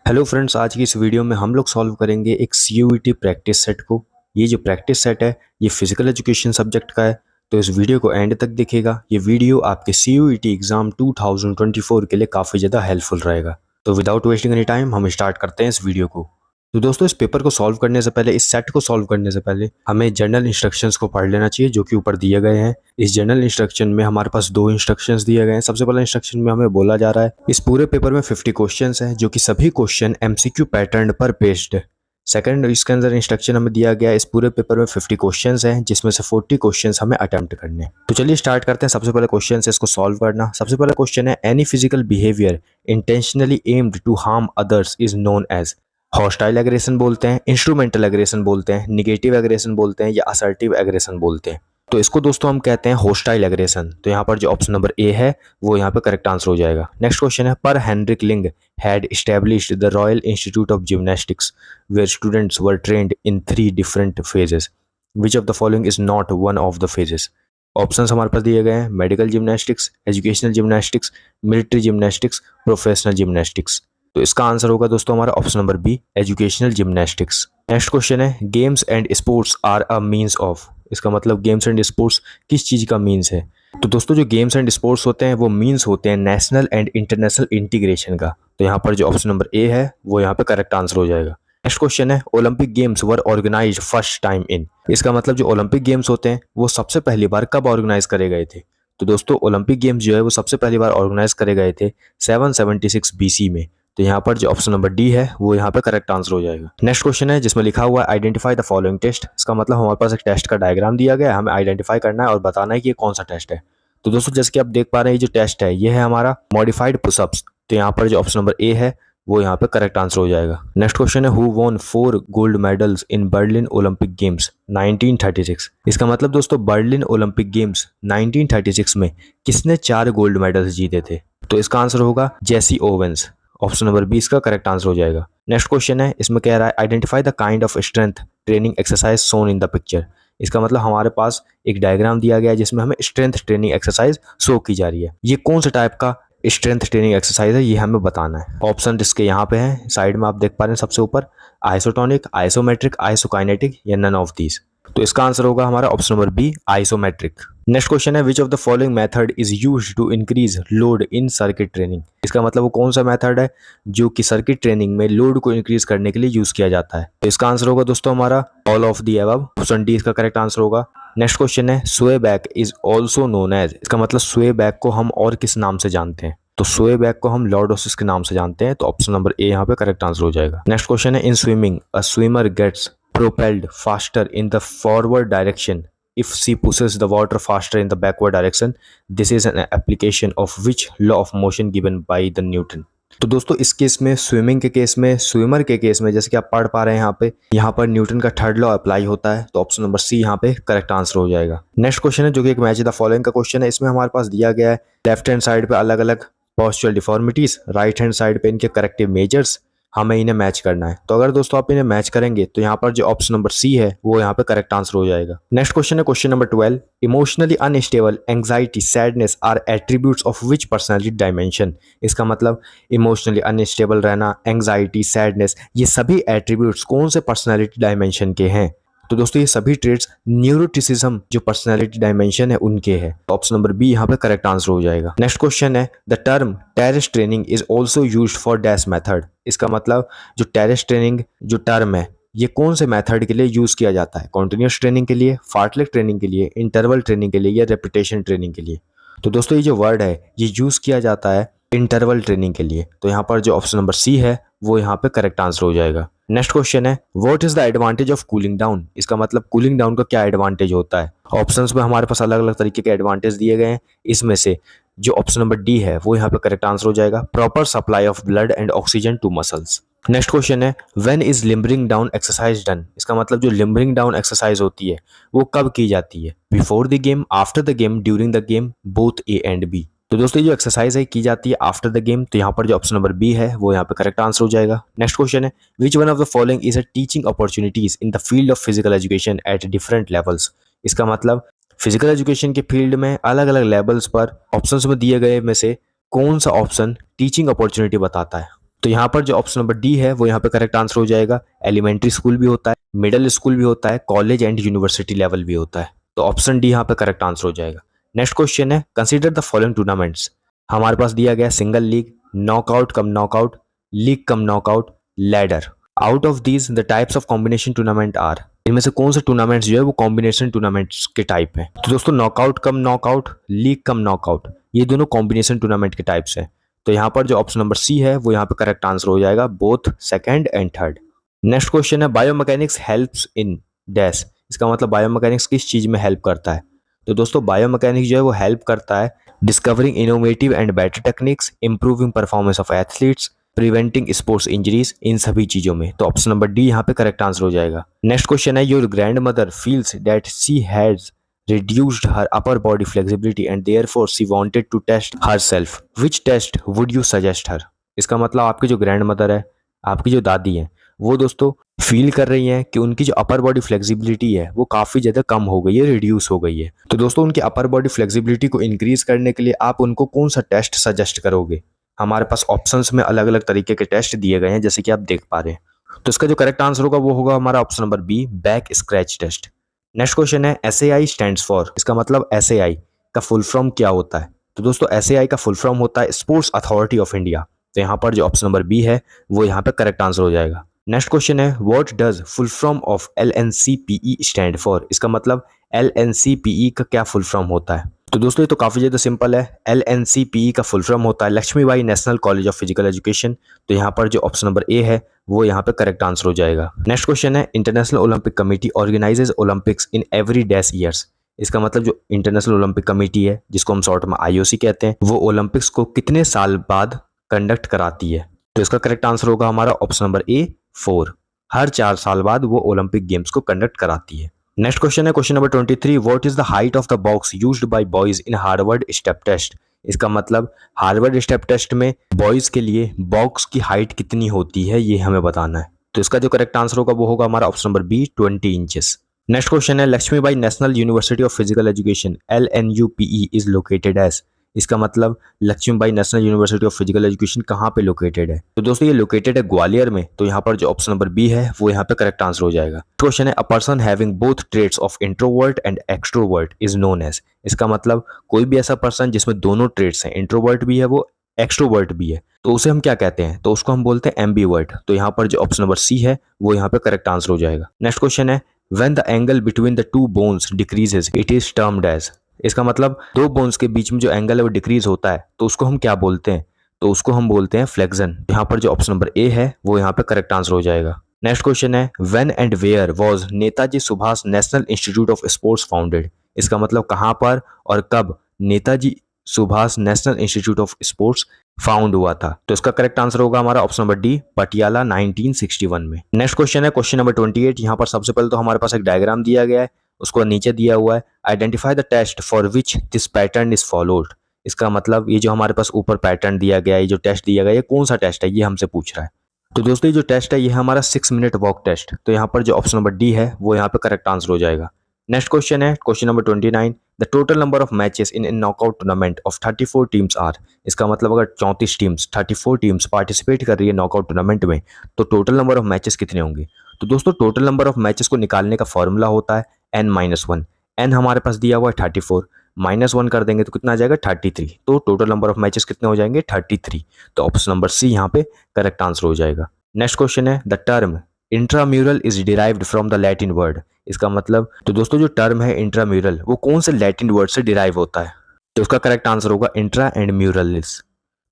Hello friends, आज की इस वीडियो में हम लोग सॉल्व करेंगे एक सीयूईटी प्रैक्टिस सेट को। ये जो प्रैक्टिस सेट है ये फिजिकल एजुकेशन सब्जेक्ट का है, तो इस वीडियो को एंड तक देखिएगा। ये वीडियो आपके सीयूईटी एग्जाम 2024 के लिए काफ़ी ज़्यादा हेल्पफुल रहेगा। तो विदाउट वेस्टिंग एनी टाइम हम स्टार्ट करते हैं इस वीडियो को। तो दोस्तों, इस पेपर को सॉल्व करने से पहले, इस सेट को सॉल्व करने से पहले हमें जनरल इंस्ट्रक्शंस को पढ़ लेना चाहिए जो कि ऊपर दिए गए हैं। इस जनरल इंस्ट्रक्शन में हमारे पास दो इंस्ट्रक्शंस दिए गए हैं। सबसे पहला इंस्ट्रक्शन में हमें बोला जा रहा है इस पूरे पेपर में 50 क्वेश्चंस हैं जो कि सभी क्वेश्चन एमसीक्यू पैटर्न पर बेस्ड है। सेकंड, इसके अंदर इंस्ट्रक्शन हमें दिया गया है इस पूरे पेपर में 50 क्वेश्चंस हैं जिसमें से 40 क्वेश्चंस हमें अटेम्प्ट करने हैं। तो चलिए स्टार्ट करते हैं। सबसे पहले क्वेश्चन है इसको सॉल्व करना। सबसे पहला क्वेश्चन है, any physical behaviour intentionally aimed to harm others is known as. Hostile aggression बोलते हैं, इंस्ट्रूमेंटल एग्रेशन बोलते हैं, निगेटिव एग्रेशन बोलते हैं या असर्टिव एग्रेशन बोलते हैं। तो इसको दोस्तों हम कहते हैं हॉस्टाइल एग्रेशन। तो यहाँ पर जो ऑप्शन नंबर ए है वो यहाँ पे करेक्ट आंसर हो जाएगा। नेक्स्ट क्वेश्चन है, पर Henrik Ling had established the royal institute of gymnastics where students were trained in 3 different phases, which of the following is not one of the phases. Options हमारे पास दिए गए हैं, medical gymnastics, educational gymnastics, military gymnastics, professional gymnastics. तो इसका answer होगा दोस्तों हमारा option number B, educational gymnastics. Next question है, games and sports are a means of. इसका मतलब गेम्स एंड स्पोर्ट्स किस चीज़ का मीन्स है। तो दोस्तों जो गेम्स एंड स्पोर्ट्स होते हैं वो मीन्स होते हैं नेशनल एंड इंटरनेशनल इंटीग्रेशन का। तो यहाँ पर जो ऑप्शन नंबर ए है वो यहाँ पे करेक्ट आंसर हो जाएगा। नेक्स्ट क्वेश्चन है, Olympic games were organized first time in. इसका मतलब जो ओलंपिक गेम्स होते हैं वो सबसे पहली बार कब ऑर्गेनाइज करे गए थे। तो दोस्तों ओलंपिक गेम्स जो है वो सबसे पहली बार ऑर्गेनाइज करे गए थे 776 बीसी में। तो यहाँ पर जो ऑप्शन नंबर डी है वो यहाँ पे करेक्ट आंसर हो जाएगा। नेक्स्ट क्वेश्चन है जिसमें लिखा हुआ है आइडेंटिफाई द फॉलोइंग टेस्ट। इसका मतलब हमारे पास एक टेस्ट का डायग्राम दिया गया है, हमें आइडेंटिफाई करना है और बताना है कि ये कौन सा टेस्ट है। तो दोस्तों जैसे कि आप देख पा रहे हैं ये जो टेस्ट है ये है हमारा मॉडिफाइड पुशअप्स। तो यहाँ पर जो ऑप्शन नंबर ए है वो यहाँ पे करेक्ट आंसर हो जाएगा। नेक्स्ट क्वेश्चन है, who won 4 gold medals in Berlin Olympic games 1936। इसका मतलब दोस्तों बर्लिन ओलंपिक गेम्स 1936 में किसने 4 गोल्ड मेडल्स जीते थे। तो इसका आंसर होगा Jesse Owens. Option number B इसका करेक्ट आंसर हो जाएगा। नेक्स्ट क्वेश्चन है, इसमें कह रहा है identify the kind of strength training exercise shown in the picture. इसका मतलब हमारे पास एक डायग्राम दिया गया है जिसमें हमें स्ट्रेंथ ट्रेनिंग एक्सरसाइज शो की जा रही है। ये कौन सा टाइप का स्ट्रेंथ ट्रेनिंग एक्सरसाइज है ये हमें बताना है। ऑप्शन जिसके यहाँ पे हैं साइड में आप देख पा रहे हैं सबसे ऊपर, आइसोटोनिक, आइसोमेट्रिक, आइसोकाइनेटिक या नन ऑफ दीज। तो इसका आंसर होगा हमारा option number B, isometric. Next question है, which of the following method is used to increase load in circuit training. इसका मतलब वो कौन सा मेथड है जो कि सर्किट ट्रेनिंग में लोड को इंक्रीज करने के लिए यूज किया जाता है। तो इसका आंसर होगा दोस्तों हमारा all of the above. Option D इसका करेक्ट आंसर होगा। नेक्स्ट क्वेश्चन है, sway back is also known as. इसका मतलब स्वे बैक को हम और किस नाम से जानते हैं। तो स्वे बैक को हम लॉर्डोसिस के नाम से जानते हैं। तो ऑप्शन नंबर ए यहाँ पे करेक्ट आंसर हो जाएगा। नेक्स्ट क्वेश्चन है, in swimming a swimmer gets propelled faster in the forward direction if she pushes the water faster in the backward direction. This is an application of which law of motion given by the Newton. तो दोस्तों इस case में, swimming के case में, swimmer के case में, जैसे कि आप पढ़ पा रहे हैं यहाँ पर न्यूटन का थर्ड लॉ अप्लाई होता है। तो ऑप्शन नंबर सी यहाँ पे करेक्ट आंसर हो जाएगा। नेक्स्ट क्वेश्चन है जो कि एक मैच द फॉलोइंग का क्वेश्चन है। इसमें हमारे पास दिया गया है लेफ्ट हैंड साइड पे अलग अलग postural deformities, right hand side पे इनके करेक्टिव मेजर्स, हमें इन्हें मैच करना है। तो अगर दोस्तों आप इन्हें मैच करेंगे तो यहाँ पर जो ऑप्शन नंबर सी है वो यहाँ पे करेक्ट आंसर हो जाएगा। नेक्स्ट क्वेश्चन है question number 12, emotionally unstable, anxiety, sadness are attributes of which personality dimension. इसका मतलब इमोशनली अनस्टेबल रहना, एंग्जाइटी, सैडनेस, ये सभी एट्रीब्यूट्स कौन से पर्सनैलिटी डायमेंशन के हैं। तो दोस्तों ये सभी ट्रेड्स न्यूरोटिसिज्म जो पर्सनालिटी डायमेंशन है उनके हैं। ऑप्शन नंबर बी यहाँ पे करेक्ट आंसर हो जाएगा। नेक्स्ट क्वेश्चन है, the term terrace training is also used for dash method. इसका मतलब जो टेरेस ट्रेनिंग जो टर्म है ये कौन से मेथड के लिए यूज किया जाता है। कॉन्टिन्यूस ट्रेनिंग के लिए, फार्टलेक ट्रेनिंग के लिए, इंटरवल ट्रेनिंग के लिए या रेपिटेशन ट्रेनिंग के लिए। तो दोस्तों ये जो वर्ड है ये यूज किया जाता है इंटरवल ट्रेनिंग के लिए। तो यहाँ पर जो ऑप्शन नंबर सी है वो यहाँ पे करेक्ट आंसर हो जाएगा। नेक्स्ट क्वेश्चन है, what is the advantage of cooling down. इसका मतलब कूलिंग डाउन का क्या एडवांटेज होता है। ऑप्शंस में हमारे पास अलग अलग तरीके के एडवांटेज दिए गए हैं। इसमें से जो ऑप्शन नंबर डी है वो यहाँ पे करेक्ट आंसर हो जाएगा, proper supply of blood and oxygen to muscles. Next question है, when is limbering down exercise done. इसका मतलब जो लिम्बरिंग डाउन एक्सरसाइज होती है वो कब की जाती है, before the game, after the game, during the game, both A and B. तो दोस्तों जो एक्सरसाइज है की जाती है आफ्टर द गेम। तो यहाँ पर जो ऑप्शन नंबर बी है वो यहाँ पे करेक्ट आंसर हो जाएगा। नेक्स्ट क्वेश्चन है, which one of the following is a teaching opportunities in the field of physical education at different levels. इसका मतलब फिजिकल एजुकेशन के फील्ड में अलग अलग लेवल्स पर ऑप्शंस में दिए गए में से कौन सा ऑप्शन टीचिंग अपॉर्चुनिटी बताता है। तो यहाँ पर जो ऑप्शन नंबर डी है वो यहाँ पे करेक्ट आंसर हो जाएगा। एलिमेंट्री स्कूल भी होता है, मिडिल स्कूल भी होता है, कॉलेज एंड यूनिवर्सिटी लेवल भी होता है। तो ऑप्शन डी यहाँ पे करेक्ट आंसर हो जाएगा। नेक्स्ट क्वेश्चन है, कंसीडर द फॉलोइंग टूर्नामेंट्स। हमारे पास दिया गया single league, knockout cum knockout, league cum knockout, ladder. Out of these the types of combination tournament are. इनमें से कौन से टूर्नामेंट्स जो है वो कॉम्बिनेशन टूर्नामेंट्स के टाइप है। तो दोस्तों knockout cum knockout, league cum knockout, ये दोनों कॉम्बिनेशन टूर्नामेंट के टाइप्स है। तो यहाँ पर जो ऑप्शन नंबर सी है वो यहाँ पे करेक्ट आंसर हो जाएगा, both second and third. Next question है, बायोमैकेनिक्स हेल्प्स इन डैश। इसका मतलब बायोमैकेनिक्स किस चीज में हेल्प करता है। तो दोस्तों बायोमैकेनिक्स जो है वो हेल्प करता है discovering innovative and better techniques, improving performance of athletes, preventing sports injuries, इन सभी चीजों में। तो ऑप्शन नंबर डी यहाँ पे करेक्ट आंसर हो जाएगा। नेक्स्ट क्वेश्चन है, your grand mother feels that she has reduced her upper body flexibility and therefore she wanted to test herself. Which test would you suggest her? इसका मतलब आपकी जो grand mother है, आपकी जो दादी है, वो दोस्तों फील कर रही हैं कि उनकी जो अपर बॉडी फ्लेक्सिबिलिटी है वो काफ़ी ज़्यादा कम हो गई है, रिड्यूस हो गई है। तो दोस्तों उनकी अपर बॉडी फ्लेक्सिबिलिटी को इंक्रीज करने के लिए आप उनको कौन सा टेस्ट सजेस्ट करोगे। हमारे पास ऑप्शंस में अलग अलग तरीके के टेस्ट दिए गए हैं जैसे कि आप देख पा रहे हैं। तो इसका जो करेक्ट आंसर होगा वो होगा हमारा option number B, back scratch test. Next question है, SAI स्टैंड्स फॉर। इसका मतलब SAI का फुल फॉर्म क्या होता है। तो दोस्तों SAI का फुल फॉर्म होता है स्पोर्ट्स अथॉरिटी ऑफ इंडिया। तो यहाँ पर जो ऑप्शन नंबर बी है वो यहाँ पे करेक्ट आंसर हो जाएगा। नेक्स्ट क्वेश्चन है, what does full form of LNCPE stand for. इसका मतलब LNCPE का क्या फुल फॉर्म होता है। तो दोस्तों ये तो काफ़ी ज़्यादा सिंपल है। LNCPE का फुल फॉर्म होता है Lakshmibai national college of physical education. तो यहाँ पर जो ऑप्शन नंबर ए है वो यहाँ पे करेक्ट आंसर हो जाएगा। नेक्स्ट क्वेश्चन है, international Olympic committee organises Olympics in every dash years. इसका मतलब जो इंटरनेशनल ओलंपिक कमेटी है जिसको हम शॉर्ट में IOC कहते हैं, वो ओलंपिक्स को कितने साल बाद कंडक्ट कराती है। तो इसका करेक्ट आंसर होगा हमारा ऑप्शन नंबर ए, 4। हर 4 साल बाद वो ओलंपिक गेम्स को कंडक्ट कराती है। नेक्स्ट क्वेश्चन है, question number 23, what is the height of the box used by boys in Harvard step test. इसका मतलब हार्वर्ड स्टेप टेस्ट में बॉयज के लिए बॉक्स की हाइट कितनी होती है ये हमें बताना है। तो इसका जो करेक्ट आंसर होगा वो होगा हमारा option number B, 20 inches. Next question है, Lakshmibai national university of physical education LNUPE is located at. इसका मतलब Lakshmibai national university of physical education कहाँ पे लोकेटेड है। तो दोस्तों ये लोकेटेड है ग्वालियर में। तो यहाँ पर जो ऑप्शन नंबर बी है वो यहाँ पे करेक्ट आंसर हो जाएगा। क्वेश्चन है, a person having both traits of introvert and extrovert is known as. इसका मतलब कोई भी ऐसा पर्सन जिसमें दोनों ट्रेट्स हैं, इंट्रोवर्ट भी है वो एक्सट्रोवर्ट भी है, तो उसे हम क्या कहते हैं। तो उसको हम बोलते हैं एम्बीवर्ट। तो यहाँ पर जो ऑप्शन नंबर सी है वो यहाँ पे करेक्ट आंसर हो जाएगा। नेक्स्ट क्वेश्चन है, when the angle between the two bones decreases it is termed as. इसका मतलब दो बोन्स के बीच में जो एंगल है वो डिक्रीज होता है तो उसको हम क्या बोलते हैं। तो उसको हम बोलते हैं फ्लेक्शन। यहाँ पर जो ऑप्शन नंबर ए है वो यहाँ पे करेक्ट आंसर हो जाएगा। नेक्स्ट क्वेश्चन है, when and where was Netaji Subhas national institute of sports founded. इसका मतलब कहाँ पर और कब Netaji Subhas national institute of sports found हुआ था। तो इसका करेक्ट आंसर होगा हमारा ऑप्शन नंबर डी, पटियाला 1961 में। नेक्स्ट क्वेश्चन है, क्वेश्चन नंबर 28। यहाँ पर सबसे पहले तो हमारे पास एक डायग्राम दिया गया है, उसको नीचे दिया हुआ है, identify the test for which this pattern is followed. इसका मतलब ये जो हमारे पास ऊपर पैटर्न दिया गया है, ये जो टेस्ट दिया गया है, ये कौन सा टेस्ट है ये हमसे पूछ रहा है। तो दोस्तों ये जो टेस्ट है ये हमारा 6 मिनट वॉक टेस्ट। तो यहाँ पर जो ऑप्शन नंबर डी है वो यहाँ पे करेक्ट आंसर हो जाएगा। नेक्स्ट क्वेश्चन है, question number 29, the total number of matches in knockout tournament of 34 teams are. इसका मतलब अगर 34 टीम्स 34 टीम्स पार्टिसिपेट कर रही है नॉकआउट टूर्नामेंट में तो टोटल नंबर ऑफ मैचेस कितने होंगे। तो दोस्तों टोटल नंबर ऑफ मैचेस को निकालने का फॉर्मूला होता है n-1। n हमारे पास दिया हुआ है 34, -1 कर देंगे तो कितना आ जाएगा 33। तो टोटल नंबर ऑफ मैचेस कितने हो जाएंगे 33। तो ऑप्शन नंबर सी यहाँ पे करेक्ट आंसर हो जाएगा। नेक्स्ट क्वेश्चन है, the term intramural is derived from the Latin word. इसका मतलब तो दोस्तों जो टर्म है इंट्राम्यूरल वो कौन से लैटिन वर्ड से डिराइव होता है। तो उसका करेक्ट आंसर होगा इंट्रा एंड म्यूरलिस।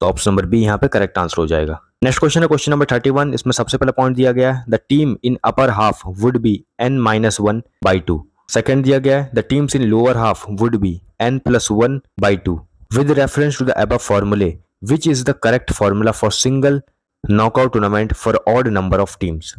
तो ऑप्शन नंबर बी यहाँ पे करेक्ट आंसर हो जाएगा। नेक्स्ट क्वेश्चन है, क्वेश्चन नंबर 31। इसमें सबसे पहला पॉइंट दिया गया है, the team in upper half would be n-1/2। Second दिया गया है, the teams in lower half would be n+1/2। With reference to the above फॉर्मूले which is the correct formula for single knockout tournament for odd number of teams.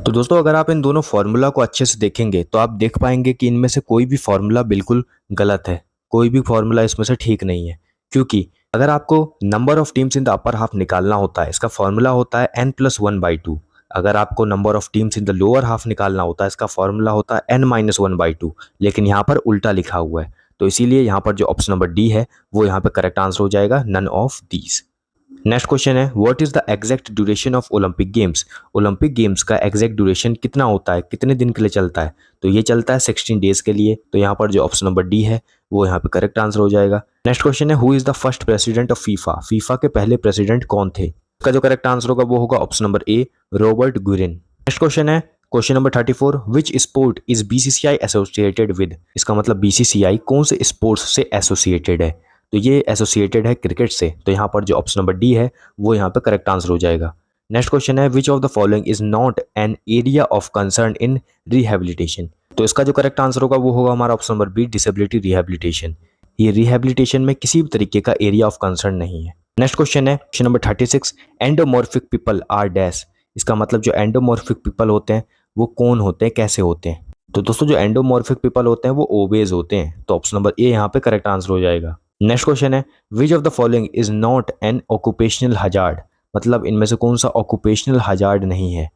तो दोस्तों अगर आप इन दोनों formula को अच्छे से देखेंगे तो आप देख पाएंगे कि इनमें से कोई भी फार्मूला बिल्कुल गलत है, कोई भी फार्मूला इसमें से ठीक नहीं है। क्योंकि अगर आपको number of teams in the upper half निकालना होता है इसका फॉर्मूला होता है n+1/2। अगर आपको number of teams in the lower half निकालना होता है इसका फॉर्मूला होता है n-1/2। लेकिन यहाँ पर उल्टा लिखा हुआ है तो इसीलिए यहाँ पर जो ऑप्शन नंबर डी है वो यहाँ पे करेक्ट आंसर हो जाएगा, none of these. Next question है what is the exact duration of Olympic games. Olympic games का एग्जैक्ट ड्यूरेशन कितना होता है, कितने दिन के लिए चलता है? तो ये चलता है 16 डेज के लिए। तो यहाँ पर जो ऑप्शन नंबर डी है वो यहाँ पे करेक्ट आंसर हो जाएगा। नेक्स्ट क्वेश्चन है who is the first president of FIFA. FIFA के पहले प्रेसिडेंट कौन थे? इसका जो करेक्ट आंसर होगा वो होगा option number A, Robert Gurin. Next question है question number 34 which sport is BCCI associated with. इसका मतलब बीसीसीआई कौन से स्पोर्ट्स से एसोसिएटेड है? तो ये एसोसिएटेड है क्रिकेट से। तो यहाँ पर जो ऑप्शन नंबर डी है वो यहाँ पे करेक्ट आंसर हो जाएगा। नेक्स्ट क्वेश्चन है which of the following is not an area of concern in rehabilitation. तो इसका जो करेक्ट आंसर होगा वो होगा हमारा option number B, disability rehabilitation. ये रिहेबिलिटेशन में किसी भी तरीके का एरिया ऑफ कंसर्न नहीं है। नेक्स्ट क्वेश्चन है question number 36 endomorphic people are dash. इसका मतलब जो एंडोमॉर्फिक पीपल होते हैं वो कौन होते हैं, कैसे होते हैं? तो दोस्तों जो एंडोमॉर्फिक पीपल होते हैं वो ओबेज होते हैं। तो ऑप्शन नंबर ए यहाँ पे करेक्ट आंसर हो जाएगा। नेक्स्ट क्वेश्चन है which of the following is not N occupational hazard. मतलब इनमें से कौन सा ऑक्यूपेशनल हजार्ड नहीं है?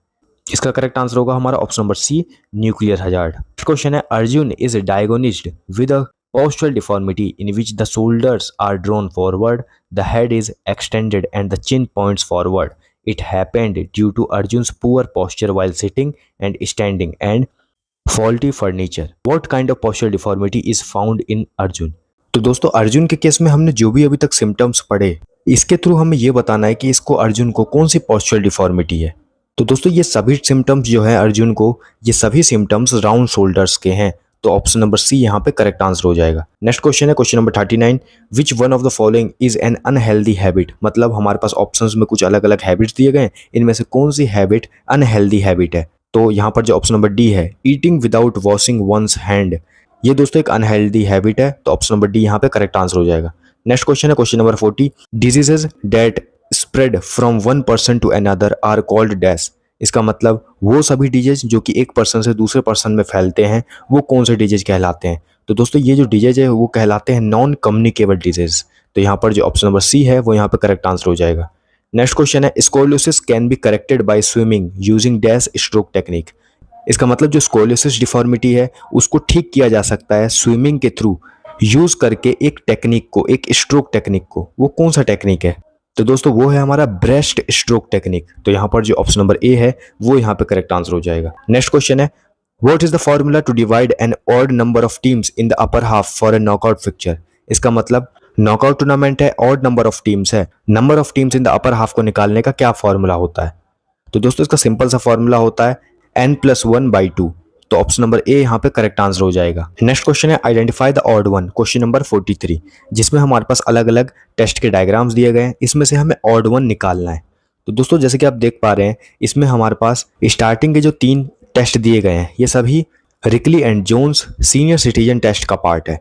इसका करेक्ट आंसर होगा हमारा option number C, nuclear hazard. Next question है Arjun is diagnosed with a postural deformity in which the shoulders are drawn forward, the head is extended and the chin points forward. It happened due to Arjun's poor posture while sitting and standing and faulty furniture. What kind of postural deformity is found in Arjun? तो दोस्तों अर्जुन के case में हमने जो भी अभी तक symptoms पढ़े इसके थ्रू हमें ये बताना है कि इसको अर्जुन को कौन सी पोस्चरल डिफॉर्मिटी है। तो दोस्तों ये सभी सिम्टम्स जो है अर्जुन को, ये सभी सिम्टम्स राउंड शोल्डर्स के हैं। तो ऑप्शन नंबर सी यहाँ पे करेक्ट आंसर हो जाएगा। नेक्स्ट क्वेश्चन है question number 39 which one of the following is an unhealthy habit. मतलब हमारे पास ऑप्शंस में कुछ अलग अलग हैबिट्स दिए गए हैं, इनमें से कौन सी हैबिट अनहेल्दी हैबिट है? तो यहाँ पर जो ऑप्शन नंबर डी है eating without washing one's hand, ये दोस्तों एक अनहेल्दी हैबिट है। तो ऑप्शन नंबर डी यहाँ पे करेक्ट आंसर हो जाएगा। नेक्स्ट क्वेश्चन है question number 40 diseases that spread from one person to another are called dash. इसका मतलब वो सभी डिजीज जो कि एक पर्सन से दूसरे पर्सन में फैलते हैं वो कौन से डिजीज कहलाते हैं? तो दोस्तों ये जो डिजीज है वो कहलाते हैं नॉन कम्युनिकेबल डिजीज। तो यहाँ पर जो ऑप्शन नंबर सी है वो यहाँ पे करेक्ट आंसर हो जाएगा। नेक्स्ट क्वेश्चन है scoliosis can be corrected bye swimming using dash stroke technique. इसका मतलब जो स्कोलियोसिस डिफॉर्मिटी है उसको ठीक किया जा सकता है स्विमिंग के थ्रू यूज करके एक टेक्निक को, एक स्ट्रोक टेक्निक को। वो कौन सा टेक्निक है? तो दोस्तों वो है हमारा ब्रेस्ट स्ट्रोक टेक्निक। तो यहाँ पर जो ऑप्शन नंबर ए है वो यहाँ पे करेक्ट आंसर हो जाएगा। नेक्स्ट क्वेश्चन है what is the formula to divide an odd number of teams in the upper half for a knockout fixture. इसका मतलब नॉकआउट टूर्नामेंट है, ऑड नंबर ऑफ टीम्स है, number of teams in the upper half को निकालने का क्या formula होता है? तो दोस्तों इसका सिंपल सा फॉर्मूला होता है n+1/2। तो ऑप्शन नंबर ए यहाँ पे करेक्ट आंसर हो जाएगा। नेक्स्ट क्वेश्चन है identify the odd one, question number 43, जिसमें हमारे पास अलग अलग टेस्ट के डायग्राम्स दिए गए हैं, इसमें से हमें ऑड वन निकालना है। तो दोस्तों जैसे कि आप देख पा रहे हैं इसमें हमारे पास स्टार्टिंग के जो 3 टेस्ट दिए गए हैं ये सभी Rikli and Jones senior citizen test का पार्ट है,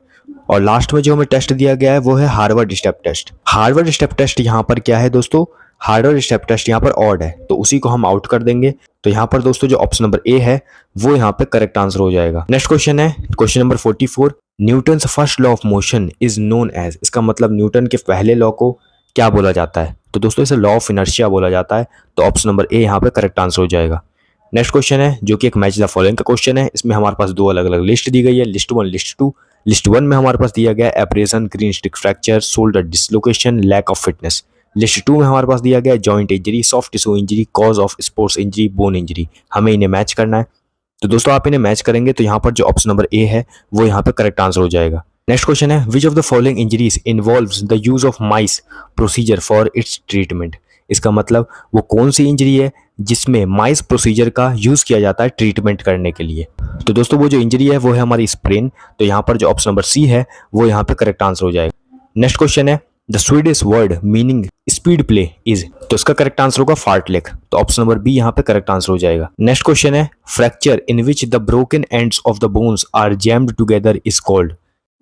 और लास्ट में जो हमें टेस्ट दिया गया है वो है Harvard step test. Harvard step test यहाँ पर क्या है दोस्तों, हार्वर्ड स्टेप टेस्ट यहाँ पर ऑड है तो उसी को हम आउट कर देंगे। तो यहाँ पर दोस्तों जो ऑप्शन नंबर ए है वो यहाँ पे करेक्ट आंसर हो जाएगा। नेक्स्ट क्वेश्चन है question number 44 Newton's first law of motion is known as. इसका मतलब न्यूटन के पहले लॉ को क्या बोला जाता है? तो दोस्तों इसे लॉ ऑफ इनर्शिया बोला जाता है। तो ऑप्शन नंबर ए यहाँ पे करेक्ट आंसर हो जाएगा। नेक्स्ट क्वेश्चन है जो कि एक मैच द फॉलोइंग का क्वेश्चन है। इसमें हमारे पास 2 अलग अलग लिस्ट दी गई है, लिस्ट 1 लिस्ट 2। लिस्ट 1 में हमारे पास दिया गया है abrasion, green stick fracture, shoulder dislocation, lack of fitness. List 2 में हमारे पास दिया गया है joint injury, soft tissue injury, cause of sports injury, bone injury. हमें इन्हें मैच करना है। तो दोस्तों आप इन्हें मैच करेंगे तो यहाँ पर जो ऑप्शन नंबर ए है वो यहाँ पे करेक्ट आंसर हो जाएगा। नेक्स्ट क्वेश्चन है which of the following injuries involves the use of mice procedure for its treatment. इसका मतलब वो कौन सी इंजरी है जिसमें माइस प्रोसीजर का यूज किया जाता है ट्रीटमेंट करने के लिए? तो दोस्तों वो जो इंजरी है वो है हमारी स्प्रेन। तो यहाँ पर जो ऑप्शन नंबर सी है वो यहाँ पे करेक्ट आंसर हो जाएगा। नेक्स्ट क्वेश्चन है the Swedish word meaning speed play is. तो इसका करेक्ट आंसर होगा फार्टलेक। तो ऑप्शन नंबर बी यहाँ पे करेक्ट आंसर हो जाएगा। नेक्स्ट क्वेश्चन है fracture in which the broken ends of the bones are jammed together is called.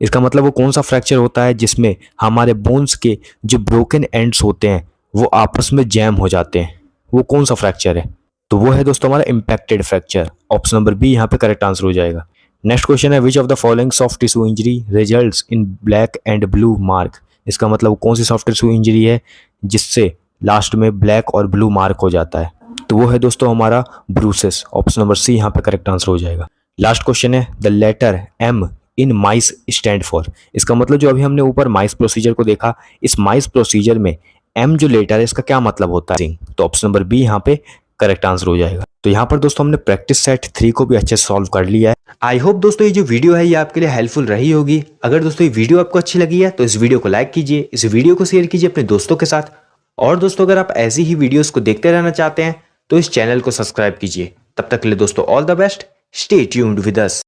इसका मतलब वो कौन सा फ्रैक्चर होता है जिसमें हमारे बोन्स के जो ब्रोकन एंड्स होते हैं वो आपस में जैम हो जाते हैं, वो कौन सा फ्रैक्चर है? तो वो है दोस्तों हमारा impacted fracture. Option number B यहाँ पे करेक्ट आंसर हो जाएगा। नेक्स्ट क्वेश्चन है which of the following soft tissue injury results in black and blue mark. इसका मतलब कौन सी सॉफ्ट टिश्यू इंजरी है जिससे लास्ट में ब्लैक और ब्लू मार्क हो जाता है? तो वो है दोस्तों हमारा ब्रूसेस। ऑप्शन नंबर सी यहाँ पे करेक्ट आंसर हो जाएगा। लास्ट क्वेश्चन है the letter M in MICE stand for. इसका मतलब जो अभी हमने ऊपर माइस प्रोसीजर को देखा, इस माइस प्रोसीजर में एम जो लेटर है इसका क्या मतलब होता है, तो ऑप्शन नंबर बी यहाँ पे करेक्ट आंसर हो जाएगा। तो यहाँ पर दोस्तों हमने प्रैक्टिस सेट 3 को भी अच्छे से सॉल्व कर लिया है। आई होप दोस्तों ये जो वीडियो है ये आपके लिए हेल्पफुल रही होगी। अगर दोस्तों ये वीडियो आपको अच्छी लगी है तो इस वीडियो को लाइक कीजिए, इस वीडियो को शेयर कीजिए अपने दोस्तों के साथ। और दोस्तों अगर आप ऐसी ही वीडियोस को देखते रहना चाहते हैं तो इस चैनल को सब्सक्राइब कीजिए। तब तक के लिए दोस्तों all the best, stay tuned with us.